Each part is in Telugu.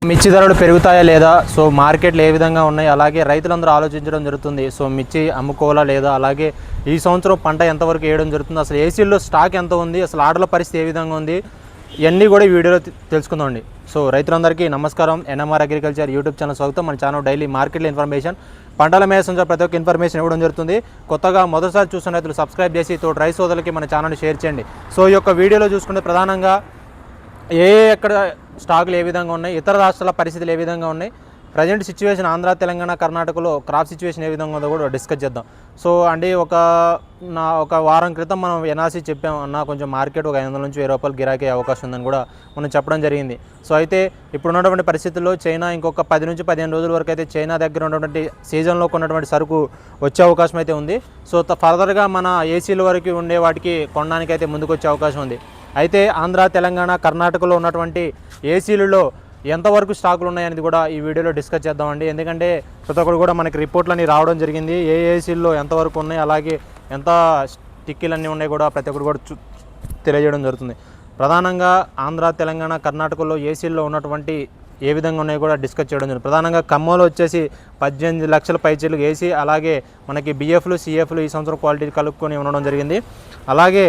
మిర్చి ధరలు పెరుగుతాయా లేదా, సో మార్కెట్లు ఏ విధంగా ఉన్నాయి, అలాగే రైతులందరూ ఆలోచించడం జరుగుతుంది. సో మిర్చి అమ్ముకోవాలా లేదా, అలాగే ఈ సంవత్సరం పంట ఎంతవరకు వేయడం జరుగుతుంది, అసలు ఏసీల్లో స్టాక్ ఎంత ఉంది, అసలు ఆర్డర్ల పరిస్థితి ఏ విధంగా ఉంది, ఇవన్నీ కూడా ఈ వీడియోలో తెలుసుకుందామండి. సో రైతులందరికీ నమస్కారం. ఎన్ఎంఆర్ అగ్రికల్చర్ యూట్యూబ్ ఛానల్ స్వాగతం. మన ఛానల్ డైలీ మార్కెట్లో ఇన్ఫర్మేషన్, పంటల మీద సంబంధించిన ప్రతి ఒక్క ఇన్ఫర్మేషన్ ఇవ్వడం జరుగుతుంది. కొత్తగా మొదటిసారి చూస్తున్న రైతులు సబ్స్క్రైబ్ చేసి తోటి రైతు సోదరులకి మన ఛానల్ని షేర్ చేయండి. సో ఈ యొక్క వీడియోలో చూసుకుంటే ప్రధానంగా ఎక్కడ స్టాకులు ఏ విధంగా ఉన్నాయి, ఇతర రాష్ట్రాల పరిస్థితులు ఏ విధంగా ఉన్నాయి, ప్రజెంట్ సిచ్యువేషన్ ఆంధ్ర, తెలంగాణ, కర్ణాటకలో క్రాప్ సిచ్యువేషన్ ఏ విధంగా ఉందో కూడా డిస్కస్ చేద్దాం. సో అంటే ఒక వారం క్రితం మనం ఎన్ఆర్సీ చెప్పాం అన్న, కొంచెం మార్కెట్ ఒక 500 నుంచి 1000 రూపాయలు గిరాకీ అవకాశం ఉందని కూడా మనం చెప్పడం జరిగింది. సో అయితే ఇప్పుడు ఉన్నటువంటి పరిస్థితుల్లో చైనా ఇంకొక 10 నుంచి 15 రోజుల వరకు అయితే చైనా దగ్గర ఉన్నటువంటి సీజన్లో కొన్నటువంటి సరుకు వచ్చే అవకాశం అయితే ఉంది. సో ఫర్దర్గా మన ఏసీల వరకు ఉండే వాటికి కొనడానికి అయితే ముందుకు వచ్చే అవకాశం ఉంది. అయితే ఆంధ్ర, తెలంగాణ, కర్ణాటకలో ఉన్నటువంటి ఏసీలలో ఎంతవరకు స్టాకులు ఉన్నాయనేది కూడా ఈ వీడియోలో డిస్కస్ చేద్దామండి. ఎందుకంటే ప్రతి ఒక్కరు కూడా మనకి రిపోర్ట్లన్నీ రావడం జరిగింది, ఏ ఏసీల్లో ఎంతవరకు ఉన్నాయి, అలాగే ఎంత టిక్కీలన్నీ ఉన్నాయి కూడా ప్రతి ఒక్కరు కూడా తెలియజేయడం జరుగుతుంది. ప్రధానంగా ఆంధ్ర, తెలంగాణ, కర్ణాటకలో ఏసీల్లో ఉన్నటువంటి ఏ విధంగా ఉన్నాయో కూడా డిస్కస్ చేయడం జరుగుతుంది. ప్రధానంగా ఖమ్మంలో వచ్చేసి 18 లక్షల పైచీలకు ఏసీ, అలాగే మనకి బిఎఫ్లు, సిఎఫ్లు ఈ సంవత్సరం క్వాలిటీ కలుపుకొని ఉండడం జరిగింది. అలాగే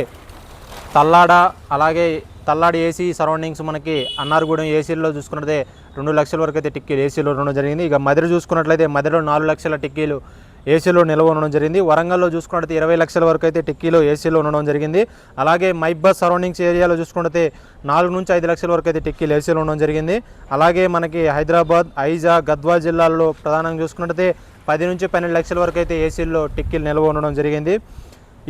తల్లాడి ఏసీ సరౌండింగ్స్ మనకి అన్నారగూడెం ఏసీల్లో చూసుకున్నట్లయితే 2 లక్షల వరకు అయితే టిక్కీలు ఏసీలో ఉండడం జరిగింది. ఇక మదిర చూసుకున్నట్లయితే మదిరలో 4 లక్షల టిక్కీలు ఏసీలో నిల్వ ఉండడం జరిగింది. వరంగల్లో చూసుకున్నట్లయితే 20 లక్షల వరకు అయితే టిక్కీలు ఏసీలో ఉండడం జరిగింది. అలాగే మైబాద్ సరౌండింగ్స్ ఏరియాలో చూసుకున్నట్లయితే 4 నుంచి 5 లక్షల వరకు అయితే టిక్కీలు ఏసీలో ఉండడం జరిగింది. అలాగే మనకి హైదరాబాద్, ఐజా, గద్వాల్ జిల్లాల్లో ప్రధానంగా చూసుకున్నట్లయితే 10 నుంచి 12 లక్షల వరకు అయితే ఏసీల్లో టిక్కీలు నిల్వ ఉండడం జరిగింది.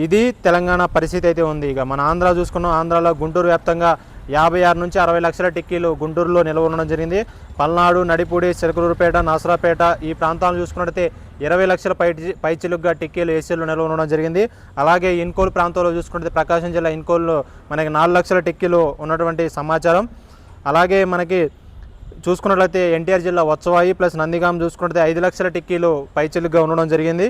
ఇది తెలంగాణ పరిస్థితి అయితే ఉంది. ఇక మన ఆంధ్ర చూసుకున్నాం, ఆంధ్రాలో గుంటూరు వ్యాప్తంగా 56 నుంచి 60 లక్షల టిక్కీలు గుంటూరులో నిల్వ ఉండడం జరిగింది. పల్నాడు, నడిపూడి, చిలకలూరుపేట, నాసరాపేట ఈ ప్రాంతాలను చూసుకున్నట్లయితే 20 లక్షల పైచిలుగ్గా టిక్కీలు ఏసీలో నిల్వ ఉండడం జరిగింది. అలాగే ఇన్కోల్ ప్రాంతంలో చూసుకుంటే ప్రకాశం జిల్లా ఇన్కోల్లో మనకి 4 లక్షల టిక్కీలు ఉన్నటువంటి సమాచారం. అలాగే మనకి చూసుకున్నట్లయితే ఎన్టీఆర్ జిల్లా వత్సవాయి ప్లస్ నందిగాం చూసుకుంటే 5 లక్షల టిక్కీలు పైచిలుగ్గా ఉండడం జరిగింది.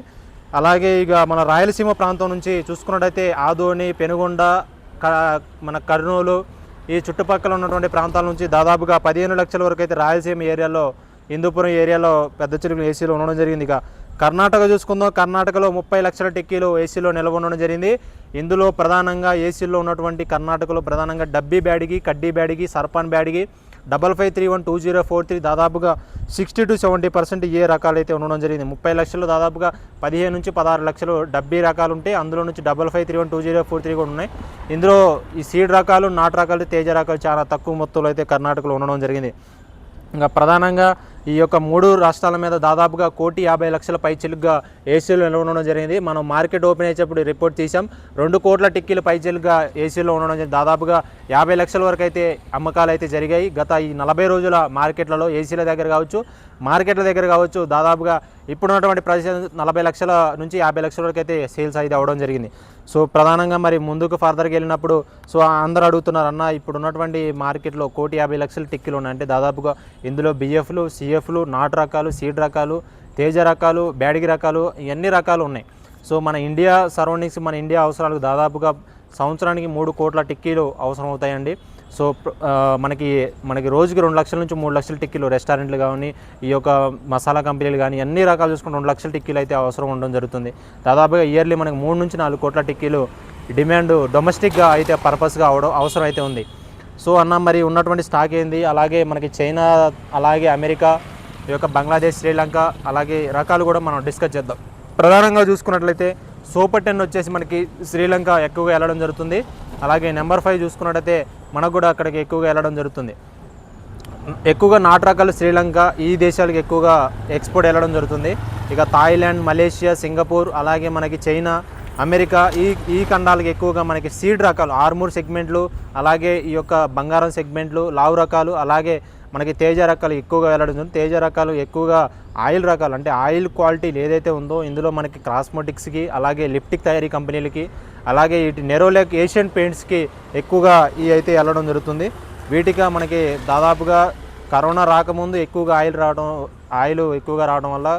అలాగే ఇక మన రాయలసీమ ప్రాంతం నుంచి చూసుకున్నట్టయితే ఆదోని, పెనుగొండ, మన కర్నూలు ఈ చుట్టుపక్కల ఉన్నటువంటి ప్రాంతాల నుంచి దాదాపుగా 15 లక్షల వరకు అయితే రాయలసీమ ఏరియాలో, హిందూపురం ఏరియాలో పెద్ద చిలుకలు ఏసీలో ఉండడం జరిగింది. ఇక కర్ణాటక చూసుకుందాం, కర్ణాటకలో 30 లక్షల టిక్కీలు ఏసీలో నిల్వ ఉండడం జరిగింది. ఇందులో ప్రధానంగా ఏసీలో ఉన్నటువంటి కర్ణాటకలో ప్రధానంగా డబ్బీ బ్యాడిగి, కడ్డీ బ్యాడిగి, సర్పాన్ బ్యాడిగి, 55312043 దాదాపుగా 60 to 70% ఏ రకాలు అయితే ఉండడం జరిగింది. 30 లక్షలు దాదాపుగా 15 నుంచి 16 లక్షలు డబ్బీ రకాలు ఉంటాయి. అందులో నుంచి 55312043 కూడా ఉన్నాయి. ఇందులో ఈ సీడ్ రకాలు, నాటు రకాలు, తేజ రకాలు చాలా తక్కువ మొత్తంలో అయితే కర్ణాటకలో ఉండడం జరిగింది. ఇంకా ప్రధానంగా ఈ యొక్క 3 రాష్ట్రాల మీద దాదాపుగా 1,50,00,000 పైచిలుగ్గా ఏసీలో నిల్వ ఉండడం జరిగింది. మనం మార్కెట్ ఓపెన్ అయ్యేటప్పుడు రిపోర్ట్ తీసాం, 2 కోట్ల టిక్కీలు పైచిలుగ్గా ఏసీలో ఉండడం జరిగింది. దాదాపుగా 50 లక్షల వరకు అయితే అమ్మకాలు అయితే జరిగాయి గత ఈ 40 రోజుల మార్కెట్లలో. ఏసీల దగ్గర కావచ్చు, మార్కెట్ల దగ్గర కావచ్చు, దాదాపుగా ఇప్పుడున్నటువంటి పరిస్థితి 40 లక్షల నుంచి 50 లక్షల వరకు అయితే సేల్స్ అయితే అవ్వడం జరిగింది. సో ప్రధానంగా మరి ముందుకు ఫర్దర్గా వెళ్ళినప్పుడు సో అందరూ అడుగుతున్నారు, అన్న ఇప్పుడు ఉన్నటువంటి మార్కెట్లో 1,50,00,000 టిక్కీలు ఉన్నాయి అంటే దాదాపుగా ఇందులో బిఎఫ్లు, సిఎఫ్లు, నాటు రకాలు, సీడ్ రకాలు, తేజ రకాలు, బ్యాడిగి రకాలు ఇవన్నీ రకాలు ఉన్నాయి. సో మన ఇండియా సరౌండింగ్స్, మన ఇండియా అవసరాలకు దాదాపుగా సంవత్సరానికి 3 కోట్ల టిక్కీలు అవసరం అవుతాయండి. సో మనకి రోజుకి 2 లక్షల నుంచి 3 లక్షల టిక్కీలు రెస్టారెంట్లు కానీ, ఈ యొక్క మసాలా కంపెనీలు కానీ అన్ని రకాలు చూసుకుంటే 2 లక్షల టిక్కీలు అయితే అవసరం ఉండడం జరుగుతుంది. దాదాపుగా ఇయర్లీ మనకి 3 నుంచి 4 కోట్ల టిక్కీలు డిమాండ్ డొమెస్టిక్గా అయితే పర్పస్గా అవసరం అయితే ఉంది. సో అన్న మరి ఉన్నటువంటి స్టాక్ ఏంది, అలాగే మనకి చైనా, అలాగే అమెరికా, ఈ యొక్క బంగ్లాదేశ్, శ్రీలంక అలాగే రకాలు కూడా మనం డిస్కస్ చేద్దాం. ప్రధానంగా చూసుకున్నట్లయితే సూపర్ 10 వచ్చేసి మనకి శ్రీలంక ఎక్కువగా వెళ్ళడం జరుగుతుంది. అలాగే నెంబర్ 5 చూసుకున్నట్టయితే మనకు కూడా అక్కడికి ఎక్కువగా వెళ్ళడం జరుగుతుంది. ఎక్కువగా నాటు రకాలు శ్రీలంక ఈ దేశాలకు ఎక్కువగా ఎక్స్పోర్ట్ వెళ్ళడం జరుగుతుంది. ఇక థాయిలాండ్, మలేషియా, సింగపూర్ అలాగే మనకి చైనా, అమెరికా ఈ ఖండాలకు ఎక్కువగా మనకి సీడ్ రకాలు, ఆర్మూర్ సెగ్మెంట్లు, అలాగే ఈ యొక్క బంగారం సెగ్మెంట్లు, లావు రకాలు, అలాగే మనకి తేజ రకాలు ఎక్కువగా వెళ్ళడం జరుగుతుంది. తేజ రకాలు ఎక్కువగా ఆయిల్ రకాలు, అంటే ఆయిల్ క్వాలిటీ ఏదైతే ఉందో ఇందులో మనకి క్రాస్మోటిక్స్కి, అలాగే లిప్టిక్ తయారీ కంపెనీలకి, అలాగే ఇటు నెరోలాక్, ఏషియన్ పెయింట్స్కి ఎక్కువగా ఈ అయితే వెళ్ళడం జరుగుతుంది. వీటిగా మనకి దాదాపుగా కరోనా రాకముందు ఎక్కువగా ఆయిల్ ఎక్కువగా రావడం వల్ల,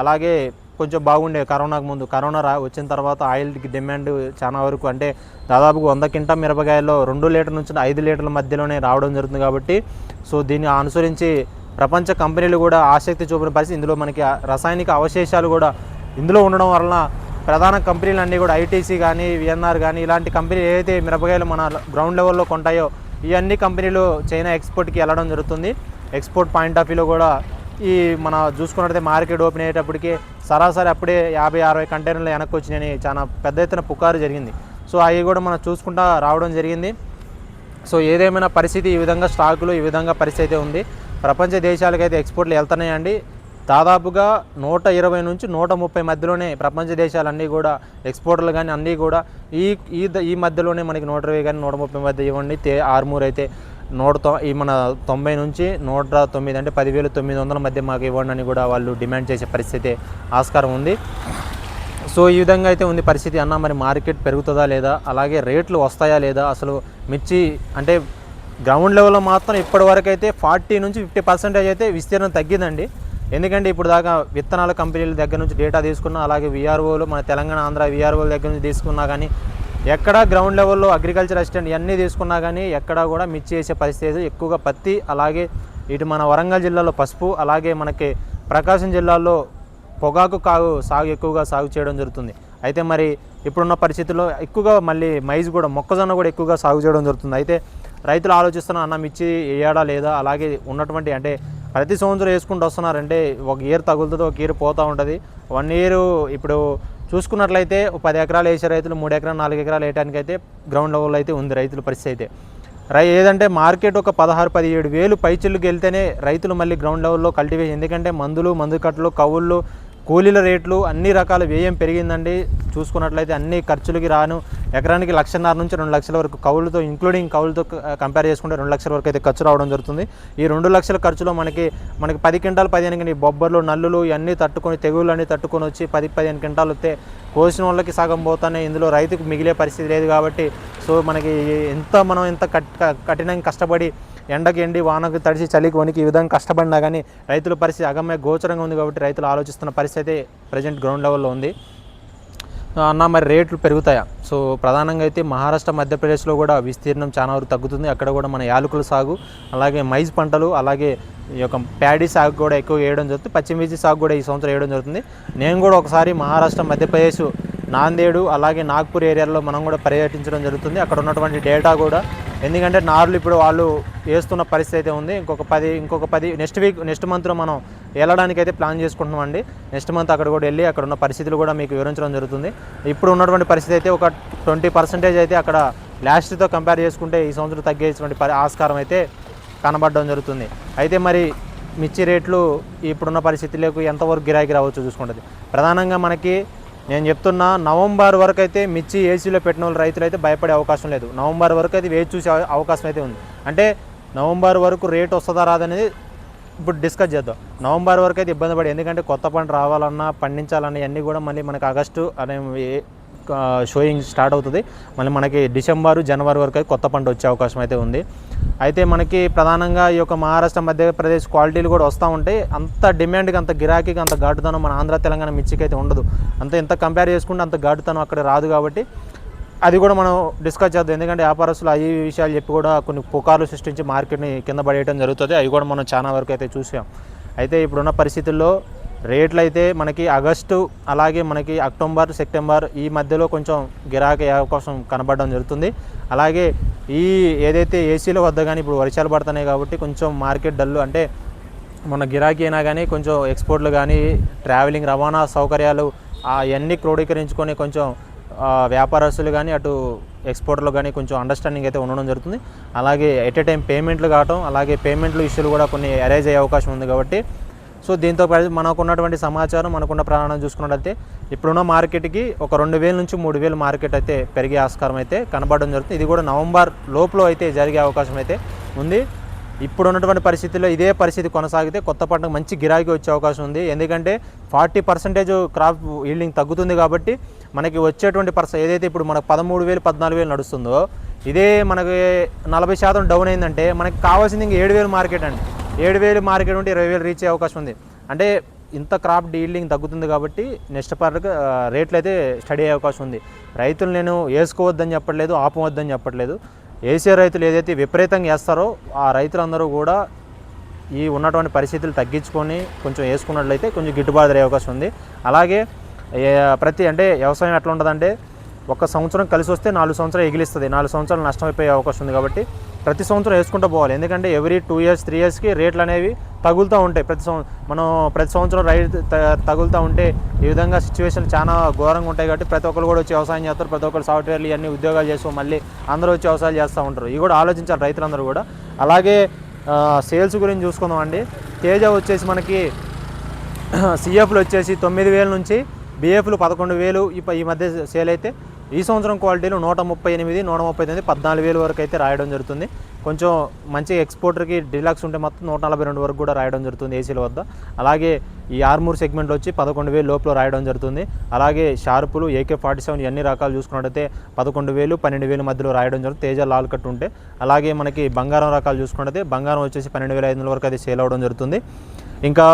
అలాగే కొంచెం బాగుండే కరోనాకు ముందు. కరోనా వచ్చిన తర్వాత ఆయిల్కి డిమాండ్ చాలా వరకు, అంటే దాదాపుగా 100 క్వింటా మిరపకాయల్లో 2 లీటర్ల నుంచి 5 లీటర్ల మధ్యలోనే రావడం జరుగుతుంది. కాబట్టి సో దీన్ని అనుసరించి ప్రపంచ కంపెనీలు కూడా ఆసక్తి చూపిన పరిస్థితి. ఇందులో మనకి రసాయనిక అవశేషాలు కూడా ఇందులో ఉండడం వలన ప్రధాన కంపెనీలు అన్నీ కూడా ఐటీసీ కానీ విఎన్ఆర్ కానీ ఇలాంటి కంపెనీలు ఏదైతే మిరపకాయలు మన గ్రౌండ్ లెవెల్లో కొంటాయో ఈ అన్ని కంపెనీలు చైనా ఎక్స్పోర్ట్కి వెళ్ళడం జరుగుతుంది. ఎక్స్పోర్ట్ పాయింట్ ఆఫ్ వ్యూలో కూడా ఈ మన చూసుకున్నట్లయితే మార్కెట్ ఓపెన్ అయ్యేటప్పటికి సరాసరి అప్పుడే 50-60 కంటైనర్లు వెనక్కి వచ్చినాయని చాలా పెద్ద ఎత్తున పుకారు జరిగింది. సో అవి కూడా మనం చూసుకుంటా రావడం జరిగింది. సో ఏదేమైనా పరిస్థితి ఈ విధంగా స్టాకులు ఈ విధంగా పరిస్థితి అయితే ఉంది. ప్రపంచ దేశాలకైతే ఎక్స్పోర్ట్లు వెళ్తున్నాయండి. దాదాపుగా 120 నుంచి 130 మధ్యలోనే ప్రపంచ దేశాలన్నీ కూడా ఎక్స్పోర్టర్లు కానీ అన్నీ కూడా ఈ మధ్యలోనే మనకి 120 కానీ 130 మధ్య ఇవ్వండి. ఆర్మూర్ అయితే ఈ మన 90 నుంచి 109 అంటే 10,900 మధ్య మాకు ఇవ్వండి అని కూడా వాళ్ళు డిమాండ్ చేసే పరిస్థితి ఆస్కారం ఉంది. సో ఈ విధంగా అయితే ఉంది పరిస్థితి. అన్న మరి మార్కెట్ పెరుగుతుందా లేదా, అలాగే రేట్లు వస్తాయా లేదా, అసలు మిర్చి అంటే గ్రౌండ్ లెవెల్లో మాత్రం ఇప్పటివరకు అయితే 40 నుంచి 50% అయితే విస్తీర్ణం తగ్గిందండి. ఎందుకంటే ఇప్పుడు దాకా విత్తనాల కంపెనీల దగ్గర నుంచి డేటా తీసుకున్నా, అలాగే విఆర్ఓలు మన తెలంగాణ ఆంధ్ర విఆర్ఓల దగ్గర నుంచి తీసుకున్నా కానీ ఎక్కడా గ్రౌండ్ లెవెల్లో అగ్రికల్చర్ అసిస్టెంట్ ఇవన్నీ తీసుకున్నా కానీ ఎక్కడా కూడా మిర్చి వేసే పరిస్థితి. ఎక్కువగా పత్తి, అలాగే ఇటు మన వరంగల్ జిల్లాలో పసుపు, అలాగే మనకి ప్రకాశం జిల్లాలో పొగాకు సాగు ఎక్కువగా సాగు చేయడం జరుగుతుంది. అయితే మరి ఇప్పుడున్న పరిస్థితుల్లో ఎక్కువగా మళ్ళీ మైజ్ కూడా మొక్కజొన్న కూడా ఎక్కువగా సాగు చేయడం జరుగుతుంది. అయితే రైతులు ఆలోచిస్తున్న అన్న మిర్చి వేయడా లేదా, అలాగే ఉన్నటువంటి అంటే ప్రతి సంవత్సరం వేసుకుంటూ వస్తున్నారంటే ఒక ఇయర్ తగులుతుంది, ఒక ఇయర్ పోతూ ఉంటుంది. 1 ఇయర్ ఇప్పుడు చూసుకున్నట్లయితే 10 ఎకరాలు వేసే రైతులు 3 ఎకరాలు 4 ఎకరాలు వేయడానికి అయితే గ్రౌండ్ లెవెల్లో అయితే ఉంది రైతుల పరిస్థితి అయితే. ఏదంటే మార్కెట్ ఒక 16-17 వేలు పైచిల్లుకి వెళ్తేనే రైతులు మళ్ళీ గ్రౌండ్ లెవెల్లో కల్టివేషన్. ఎందుకంటే మందు కట్టలు, కవుళ్ళు, కూలీల రేట్లు అన్ని రకాల వ్యయం పెరిగిందండి. చూసుకున్నట్లయితే అన్ని ఖర్చులకి ఎకరానికి 1,50,000 నుంచి 2 లక్షల వరకు కవులతో ఇంక్లూడింగ్ కవులతో కంపేర్ చేసుకుంటే 2 లక్షల వరకు అయితే ఖర్చు రావడం జరుగుతుంది. ఈ 2 లక్షల ఖర్చులో మనకి 10 క్వింటాలు 15 క్వింటాలు బొబ్బర్లు, నల్లులు ఇవన్నీ తట్టుకొని, తెగుళ్ళు అన్నీ తట్టుకొని వచ్చి 10-15 క్వింటాలు వస్తే కోసిన వాళ్ళకి సగం పోతానే. ఇందులో రైతుకు మిగిలే పరిస్థితి లేదు కాబట్టి సో మనకి మనం ఎంత కఠినంగా కష్టపడి ఎండకి ఎండి వానకు తడిసి చలికి వణికి ఈ విధంగా కష్టపడినా కానీ రైతుల పరిస్థితి అగమ్య గోచరంగా ఉంది. కాబట్టి రైతులు ఆలోచిస్తున్న పరిస్థితి ప్రజెంట్ గ్రౌండ్ లెవెల్లో ఉంది. అన్న మరి రేట్లు పెరుగుతాయా? సో ప్రధానంగా అయితే మహారాష్ట్ర, మధ్యప్రదేశ్లో కూడా విస్తీర్ణం చాలా వరకు తగ్గుతుంది. అక్కడ కూడా మన యాలకుల సాగు, అలాగే మైజ్ పంటలు, అలాగే ఈ యొక్క ప్యాడీ సాగు కూడా ఎక్కువ వేయడం జరుగుతుంది. పచ్చిమిర్చి సాగు కూడా ఈ సంవత్సరం వేయడం జరుగుతుంది. నేను కూడా ఒకసారి మహారాష్ట్ర, మధ్యప్రదేశ్, నాందేడు, అలాగే నాగ్పూర్ ఏరియాలో మనం కూడా పర్యటించడం జరుగుతుంది. అక్కడ ఉన్నటువంటి డేటా కూడా, ఎందుకంటే నార్లు ఇప్పుడు వాళ్ళు వేస్తున్న పరిస్థితి అయితే ఉంది. ఇంకొక 10 నెక్స్ట్ మంత్లో మనం వెళ్ళడానికి అయితే ప్లాన్ చేసుకుంటున్నామండి. నెక్స్ట్ మంత్ అక్కడ కూడా వెళ్ళి అక్కడ ఉన్న పరిస్థితులు కూడా మీకు వివరించడం జరుగుతుంది. ఇప్పుడు ఉన్నటువంటి పరిస్థితి అయితే ఒక 20% అయితే అక్కడ లాస్ట్తో కంపేర్ చేసుకుంటే ఈ సంవత్సరం తగ్గేటువంటి ఆస్కారం అయితే కనబడడం జరుగుతుంది. అయితే మరి మిర్చి రేట్లు ఇప్పుడున్న పరిస్థితులకు ఎంతవరకు గిరాకీ రావచ్చు చూసుకుంటుంది. ప్రధానంగా మనకి నేను చెప్తున్నా నవంబర్ వరకు అయితే మిర్చి ఏసీలో పెట్టిన వాళ్ళు రైతులు అయితే భయపడే అవకాశం లేదు. నవంబర్ వరకు అయితే వేచి చూసే అవకాశం అయితే ఉంది. అంటే నవంబర్ వరకు రేట్ వస్తుందా రాదనేది ఇప్పుడు డిస్కస్ చేద్దాం. నవంబర్ వరకు అయితే ఇబ్బంది పడి, ఎందుకంటే కొత్త పంట రావాలన్నా పండించాలన్నా ఇవన్నీ కూడా మళ్ళీ మనకి ఆగస్టు అనే షోయింగ్ స్టార్ట్ అవుతుంది. మళ్ళీ మనకి డిసెంబరు, జనవరి వరకు అయితే కొత్త పంట వచ్చే అవకాశం అయితే ఉంది. అయితే మనకి ప్రధానంగా ఈ యొక్క మహారాష్ట్ర, మధ్యప్రదేశ్ క్వాలిటీలు కూడా వస్తూ ఉంటాయి. అంత డిమాండ్కి, అంత గిరాకీకి, అంత ఘాటుతనం మన ఆంధ్ర, తెలంగాణ మిర్చికి అయితే ఉండదు. ఎంత కంపేర్ చేసుకుంటే అంత ఘాటుతనం అక్కడ రాదు. కాబట్టి అది కూడా మనం డిస్కస్ చేద్దాం. ఎందుకంటే వ్యాపారస్తులు ఈ విషయాలు చెప్పి కూడా కొన్ని పుకార్లు సృష్టించి మార్కెట్ని కింద పడేయడం జరుగుతుంది. అవి కూడా మనం చాలా వరకు అయితే చూసాం. అయితే ఇప్పుడున్న పరిస్థితుల్లో రేట్లు అయితే మనకి ఆగస్టు, అలాగే మనకి అక్టోబర్, సెప్టెంబర్ ఈ మధ్యలో కొంచెం గిరాకీ అవకాశం కనబడడం జరుగుతుంది. అలాగే ఏదైతే ఏసీల వద్ద కానీ ఇప్పుడు వర్షాలు పడుతున్నాయి కాబట్టి కొంచెం మార్కెట్ డల్లు, అంటే మన గిరాకీ అయినా కానీ కొంచెం ఎక్స్పోర్ట్లు కానీ, ట్రావెలింగ్ రవాణా సౌకర్యాలు అవన్నీ క్రోడీకరించుకొని కొంచెం వ్యాపారస్తులు కానీ అటు ఎక్స్పోర్టర్లు కానీ కొంచెం అండర్స్టాండింగ్ అయితే ఉండడం జరుగుతుంది. అలాగే ఎట్ ఏ టైం పేమెంట్లు కావటం, అలాగే పేమెంట్లు ఇష్యూలు కూడా కొన్ని అరైజ్ అయ్యే అవకాశం ఉంది. కాబట్టి సో దీంతో మనకు ఉన్నటువంటి సమాచారం, మనకున్న ప్రయాణం చూసుకున్నట్లయితే ఇప్పుడున్న మార్కెట్కి ఒక 2,000 నుంచి 3,000 మార్కెట్ అయితే పెరిగే ఆస్కారం అయితే కనబడడం జరుగుతుంది. ఇది కూడా నవంబర్ లోపల అయితే జరిగే అవకాశం అయితే ఉంది. ఇప్పుడు ఉన్నటువంటి పరిస్థితుల్లో ఇదే పరిస్థితి కొనసాగితే కొత్త పంటకు మంచి గిరాకీ వచ్చే అవకాశం ఉంది. ఎందుకంటే 40% క్రాప్ ఈల్డింగ్ తగ్గుతుంది. కాబట్టి మనకి వచ్చేటువంటి ఏదైతే ఇప్పుడు మనకు 13,000, 14,000 నడుస్తుందో ఇదే మనకి 40% డౌన్ అయిందంటే మనకి కావాల్సింది ఇంక 7,000 మార్కెట్ అండి. 7,000 మార్కెట్ ఉంటే 20,000 రీచ్ అయ్యే అవకాశం ఉంది. అంటే ఇంత క్రాప్ ఈల్డింగ్ తగ్గుతుంది కాబట్టి నెక్స్ట్ పంటకు రేట్లు అయితే స్టడీ అయ్యే అవకాశం ఉంది. రైతులు నేను వేసుకోవద్దని చెప్పట్లేదు, ఆపవద్దని చెప్పట్లేదు. వేసే రైతులు ఏదైతే విపరీతంగా వేస్తారో ఆ రైతులందరూ కూడా ఈ ఉన్నటువంటి పరిస్థితులు తగ్గించుకొని కొంచెం వేసుకున్నట్లయితే కొంచెం గిట్టుబాటు అయ్యే అవకాశం ఉంది. అలాగే అంటే వ్యవసాయం ఎట్లా ఉంటుందంటే ఒక సంవత్సరం కలిసి వస్తే 4 సంవత్సరాలు ఎగిలిస్తుంది, 4 సంవత్సరాలు నష్టం అయిపోయే అవకాశం ఉంది. కాబట్టి ప్రతి సంవత్సరం వేసుకుంటూ పోవాలి. ఎందుకంటే ఎవ్రీ 2 ఇయర్స్ 3 ఇయర్స్కి రేట్లు అనేవి తగులుతూ ఉంటాయి. ప్రతి సంవత్సరం రైతు తగులుతూ ఉంటే ఈ విధంగా సిచ్యువేషన్ చాలా ఘోరంగా ఉంటాయి. కాబట్టి ప్రతి ఒక్కరు కూడా వచ్చి వ్యవసాయం చేస్తారు, ప్రతి ఒక్కరు సాఫ్ట్వేర్లు ఇవన్నీ ఉద్యోగాలు చేస్తూ మళ్ళీ అందరూ వచ్చి వ్యవసాయాలు చేస్తూ ఉంటారు. ఇవి కూడా ఆలోచించాలి రైతులందరూ కూడా. అలాగే సేల్స్ గురించి చూసుకుందాం అండి. తేజ వచ్చేసి మనకి సిఎఫ్లు వచ్చేసి 9,000 నుంచి బిఎఫ్లు 11,000 ఈ మధ్య సేల్ అయితే ఈ సంవత్సరం క్వాలిటీలు 138, 139, 14,000 వరకు అయితే రాయడం జరుగుతుంది. కొంచెం మంచి ఎక్స్పోర్టర్కి డీలక్స్ ఉంటే మొత్తం 142 వరకు కూడా రాయడం జరుగుతుంది ఏసీల వద్ద. అలాగే ఈ ఆర్మూర్ సెగ్మెంట్లో వచ్చి 11,000 లోపల రాయడం జరుగుతుంది. అలాగే షార్పులు AK-47 అన్ని రకాలు చూసుకున్నట్టయితే 11,000, 12,000 మధ్యలో రాయడం జరుగుతుంది తేజ లాల్ కట్ ఉంటే. అలాగే మనకి బంగారం రకాలు చూసుకున్నట్టయితే బంగారం వచ్చేసి 12,500 వరకు అయితే సేల్ అవ్వడం జరుగుతుంది. ఇంకా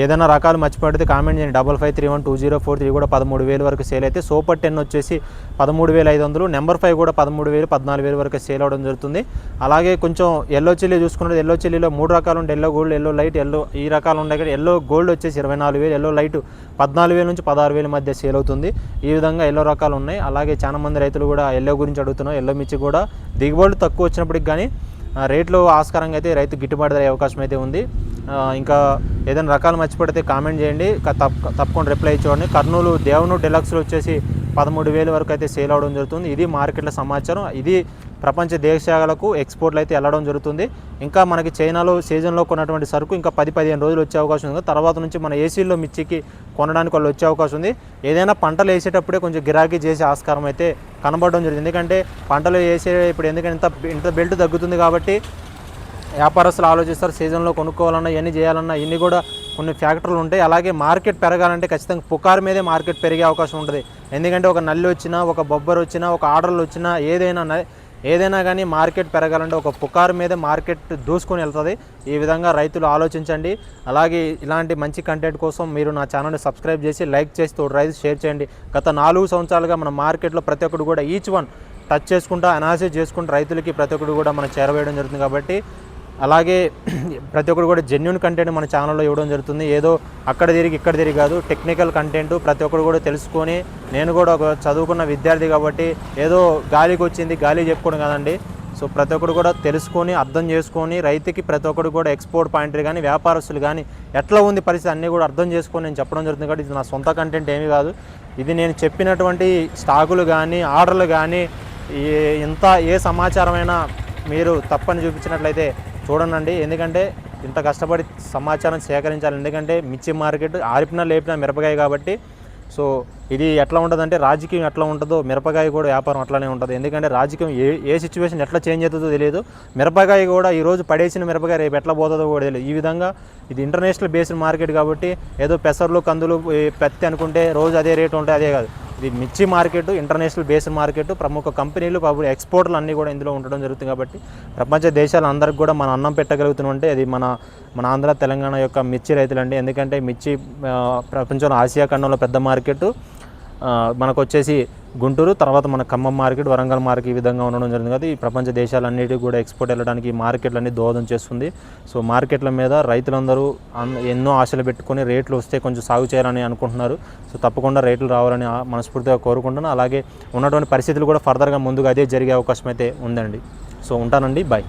ఏదైనా రకాలు మర్చిపోతే కామెంట్ చేయండి. 55312043 కూడా 13,000 వరకు సేల్ అయితే. సూపర్ 10 వచ్చేసి 13,500, నెంబర్ 5 కూడా 13,000, 14,000 వరకు సేల్ అవ్వడం జరుగుతుంది. అలాగే కొంచెం ఎల్లో చిల్లీ చూసుకున్నది, ఎల్లో చిల్లీలో 3 రకాలు ఉంటాయి. Yellow gold, yellow light, yellow ఈ రకాలు ఉన్నాయి. కానీ ఎల్లో గోల్డ్ వచ్చేసి 24,000, ఎల్లో లైట్ 14,000 నుంచి 16,000 మధ్య సేల్ అవుతుంది. ఈ విధంగా ఎల్లో రకాలు ఉన్నాయి. అలాగే చాలా మంది రైతులు కూడా ఎల్లో గురించి అడుగుతున్నారు. ఎల్లో మిర్చి కూడా దిగుబడులు తక్కువ వచ్చినప్పటికి కానీ రేట్లు ఆస్కారంగా అయితే రైతు గిట్టుబాటు అయ్యే అవకాశం అయితే ఉంది. ఇంకా ఏదైనా రకాలు మర్చిపడితే కామెంట్ చేయండి, తప్పకుండా రిప్లై ఇచ్చేవాడిని. కర్నూలు దేవనూరు డెలక్స్లో వచ్చేసి 13,000 వరకు అయితే సేల్ అవడం జరుగుతుంది. ఇది మార్కెట్ల సమాచారం. ఇది ప్రపంచ దేశాలకు ఎక్స్పోర్ట్లు అయితే వెళ్ళడం జరుగుతుంది. ఇంకా మనకి చైనాలో సీజన్లో కొన్నటువంటి సరుకు ఇంకా 10-15 రోజులు వచ్చే అవకాశం ఉంది. తర్వాత నుంచి మన ఏసీల్లో మిర్చికి కొనడానికి వాళ్ళు వచ్చే అవకాశం ఉంది. ఏదైనా పంటలు వేసేటప్పుడే కొంచెం గిరాకీ చేసే ఆస్కారం అయితే కనబడడం జరిగింది. ఎందుకంటే పంటలు వేసే ఇప్పుడు ఎందుకంటే ఇంత బెల్ట్ తగ్గుతుంది కాబట్టి వ్యాపారస్తులు ఆలోచిస్తారు సీజన్లో కొనుక్కోవాలన్నా ఇవన్నీ చేయాలన్నా ఇన్ని కూడా కొన్ని ఫ్యాక్టరీలు ఉంటాయి. అలాగే మార్కెట్ పెరగాలంటే ఖచ్చితంగా పుకారు మీదే మార్కెట్ పెరిగే అవకాశం ఉంటుంది. ఎందుకంటే ఒక నల్లి వచ్చినా, ఒక బొబ్బరు వచ్చినా, ఒక ఆర్డర్లు వచ్చినా ఏదైనా కానీ మార్కెట్ పెరగాలంటే ఒక పుకారు మీదే మార్కెట్ దూసుకొని వెళ్తుంది. ఈ విధంగా రైతులు ఆలోచించండి. అలాగే ఇలాంటి మంచి కంటెంట్ కోసం మీరు నా ఛానల్ని సబ్స్క్రైబ్ చేసి లైక్ చేసి రైతు షేర్ చేయండి. గత 4 సంవత్సరాలుగా మన మార్కెట్లో ప్రతి ఒక్కరు కూడా ఈచ్ వన్ టచ్ చేసుకుంటూ అనాలిసిస్ చేసుకుంటూ రైతులకి ప్రతి ఒక్కరు కూడా మనం చేరవేయడం జరుగుతుంది. కాబట్టి అలాగే ప్రతి ఒక్కరు కూడా జెన్యూన్ కంటెంట్ మన ఛానల్లో ఇవ్వడం జరుగుతుంది. ఏదో అక్కడ తిరిగి ఇక్కడ తిరిగి కాదు, టెక్నికల్ కంటెంట్ ప్రతి ఒక్కరు కూడా తెలుసుకొని, నేను కూడా ఒక చదువుకున్న విద్యార్థి కాబట్టి ఏదో గాలికి వచ్చింది గాలి చెప్పుకోవడం కదండి. సో ప్రతి ఒక్కరు కూడా తెలుసుకొని అర్థం చేసుకొని రైతుకి ప్రతి ఒక్కరు కూడా ఎక్స్పోర్ట్ పాయింట్లు కానీ వ్యాపారస్తులు కానీ ఎట్లా ఉంది పరిస్థితి అన్నీ కూడా అర్థం చేసుకొని నేను చెప్పడం జరుగుతుంది. కాబట్టి ఇది నా సొంత కంటెంట్ ఏమీ కాదు. ఇది నేను చెప్పినటువంటి స్టాకులు కానీ ఆర్డర్లు కానీ ఏ సమాచారమైనా మీరు తప్పని చూపించినట్లయితే చూడండి. ఎందుకంటే ఇంత కష్టపడి సమాచారం సేకరించాలి. ఎందుకంటే మిర్చి మార్కెట్ ఆరిపినా లేపినా మిరపకాయ కాబట్టి. సో ఇది ఎట్లా ఉంటుందంటే రాజకీయం ఎట్లా ఉంటుందో మిరపకాయ కూడా వ్యాపారం అట్లానే ఉంటుంది. ఎందుకంటే రాజకీయం ఏ సిచ్యువేషన్ ఎట్లా చేంజ్ అవుతుందో తెలియదు. మిరపకాయ కూడా ఈరోజు పడేసిన మిరపకాయ రేపు ఎట్లా పోతుందో కూడా తెలియదు. ఈ విధంగా ఇది ఇంటర్నేషనల్ బేస్డ్ మార్కెట్ కాబట్టి ఏదో పెసర్లు కందులు పెత్తి అనుకుంటే రోజు అదే రేటు ఉంటే అదే కాదు. ఇది మిర్చి మార్కెట్ ఇంటర్నేషనల్ బేస్డ్ మార్కెట్. ప్రముఖ కంపెనీలు ఎక్స్పోర్ట్లు అన్నీ కూడా ఇందులో ఉండడం జరుగుతుంది. కాబట్టి ప్రపంచ దేశాలందరికీ కూడా మన అన్నం పెట్టగలుగుతుంటే అది మన ఆంధ్ర తెలంగాణ యొక్క మిర్చి రైతులండి. ఎందుకంటే మిర్చి ప్రపంచంలో ఆసియా ఖండంలో పెద్ద మార్కెట్ మనకు వచ్చేసి గుంటూరు, తర్వాత మన ఖమ్మం మార్కెట్, వరంగల్ మార్కెట్ ఈ విధంగా ఉండడం జరిగింది. కదా ఈ ప్రపంచ దేశాలన్నిటికీ కూడా ఎక్స్పోర్ట్ వెళ్ళడానికి ఈ మార్కెట్లన్నీ దోహదం చేస్తుంది. సో మార్కెట్ల మీద రైతులందరూ ఎన్నో ఆశలు పెట్టుకొని రేట్లు వస్తే కొంచెం సాగు చేయాలని అనుకుంటున్నారు. సో తప్పకుండా రేట్లు రావాలని మనస్ఫూర్తిగా కోరుకుంటున్నాను. అలాగే ఉన్నటువంటి పరిస్థితులు కూడా ఫర్దర్గా ముందుగా అదే జరిగే అవకాశం అయితే ఉందండి. సో ఉంటానండి, బాయ్.